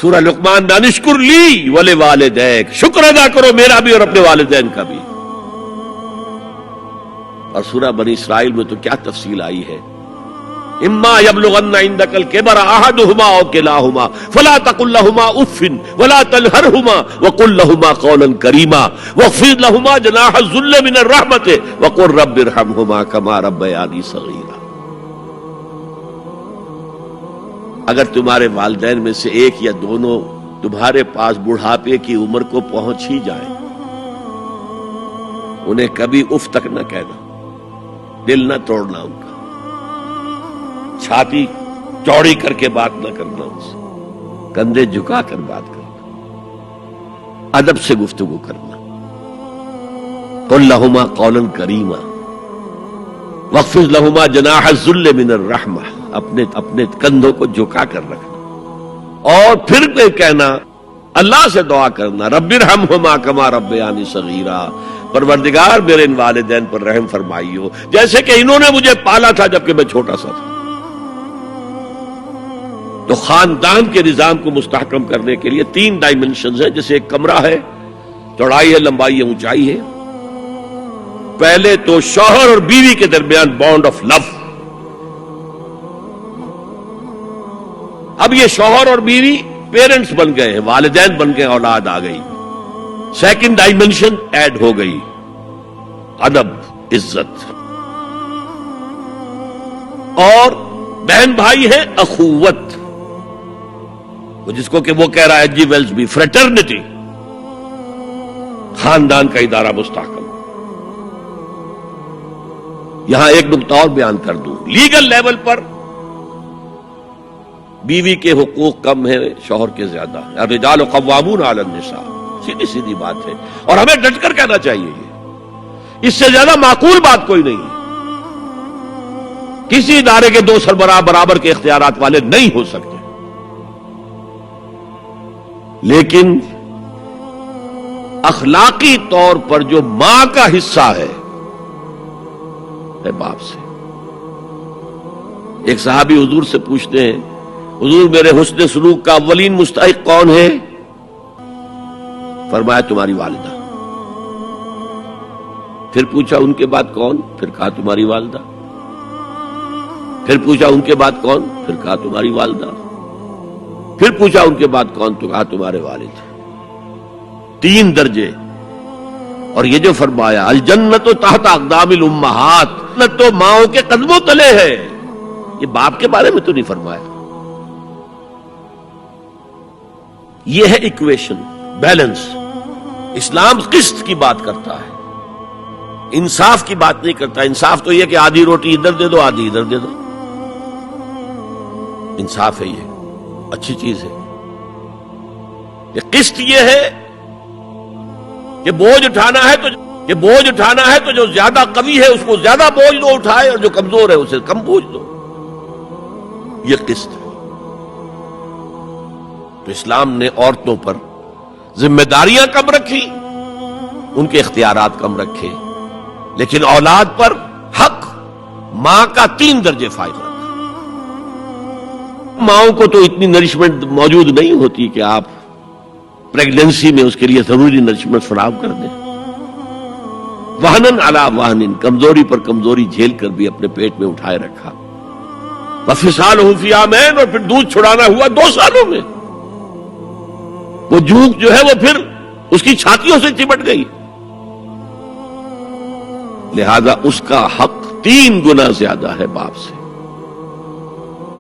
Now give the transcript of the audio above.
سورہ لقمان میں انشکر لی ولوالدیک، شکر ادا کرو میرا بھی اور اپنے والدین کا بھی. اور سورہ بنی اسرائیل میں تو کیا تفصیل آئی ہے. اما یبلغن عندک الکبر احدہما او کلاہما فلا تقل لہما اف ولا تنہرہما وقل لہما قولا کریما واخفض لہما جناح الذل من الرحمۃ وقل رب ارحمہما کما ربیانی صغیرا. اگر تمہارے والدین میں سے ایک یا دونوں تمہارے پاس بڑھاپے کی عمر کو پہنچ ہی جائیں، انہیں کبھی اف تک نہ کہنا، دل نہ توڑنا ان کا، چھاتی چوڑی کر کے بات نہ کرنا، ان سے کندھے جھکا کر بات کرنا، ادب سے گفتگو کرنا. قل لہما قولا کریما واخفض لہما جناح الذل من الرحمہ، اپنے کندھوں کو جھکا کر رکھنا. اور پھر کہنا، اللہ سے دعا کرنا، رب ارحمہما کما ربیانی صغیرا، پروردگار میرے ان والدین پر رحم فرمائیو جیسے کہ انہوں نے مجھے پالا تھا جبکہ میں چھوٹا سا تھا. تو خاندان کے نظام کو مستحکم کرنے کے لیے 3 ڈائمنشنز ہیں. جیسے ایک کمرہ ہے، چوڑائی ہے، لمبائی ہے، اونچائی ہے. پہلے تو شوہر اور بیوی کے درمیان بانڈ آف لو. اب یہ شوہر اور بیوی پیرنٹس بن گئے ہیں، والدین بن گئے، اولاد آ گئی. سیکنڈ ڈائمنشن ایڈ ہو گئی، ادب، عزت. اور بہن بھائی ہے، اخوت، جس کو کہ وہ کہہ رہا ہے جی ویلز بھی، فریٹرنٹی. خاندان کا ادارہ مستحکم. یہاں ایک نقطہ اور بیان کر دوں. لیگل لیول پر بیوی کے حقوق کم ہیں، شوہر کے زیادہ. الرجال قوامون علی النساء، سیدھی سیدھی بات ہے، اور ہمیں ڈٹ کر کہنا چاہیے. یہ اس سے زیادہ معقول بات کوئی نہیں ہے. کسی ادارے کے 2 سربراہ برابر کے اختیارات والے نہیں ہو سکتے. لیکن اخلاقی طور پر جو ماں کا حصہ ہے باپ سے. ایک صحابی حضور سے پوچھتے ہیں، حضور میرے حسن سلوک کا اولین مستحق کون ہے؟ فرمایا تمہاری والدہ. پھر پوچھا ان کے بعد کون؟ پھر کہا تمہاری والدہ. پھر پوچھا ان کے بعد کون؟ پھر کہا تمہاری والدہ. پھر پوچھا ان کے بعد کون؟ تو کہا تمہارے والد. 3 درجے. اور یہ جو فرمایا الجنت تحت اقدام الامہات، جنت تو ماؤں کے قدموں تلے ہے، یہ باپ کے بارے میں تو نہیں فرمایا. یہ ہے ایکویشن، بیلنس. اسلام قسط کی بات کرتا ہے، انصاف کی بات نہیں کرتا. انصاف تو یہ کہ آدھی روٹی ادھر دے دو، آدھی ادھر دے دو. انصاف ہے، یہ اچھی چیز ہے. یہ قسط یہ ہے کہ بوجھ اٹھانا ہے تو جو زیادہ قوی ہے اس کو زیادہ بوجھ دو اٹھائے، اور جو کمزور ہے اسے کم بوجھ دو. یہ قسط ہے. تو اسلام نے عورتوں پر ذمہ داریاں کم رکھی، ان کے اختیارات کم رکھے، لیکن اولاد پر حق ماں کا 3 درجے فائد رکھا. ماؤں کو تو اتنی نرشمنٹ موجود نہیں ہوتی کہ آپ پریگننسی میں اس کے لیے ضروری نرشمنٹ فراہم کر دیں. وہنن علی وہنن، کمزوری پر کمزوری جھیل کر بھی اپنے پیٹ میں اٹھائے رکھا. وفصالہ فی عامین، اور پھر دودھ چھڑانا ہوا 2 سالوں میں. وہ جھوک جو ہے وہ پھر اس کی چھاتیوں سے چمٹ گئی. لہذا اس کا حق 3 گنا زیادہ ہے باپ سے.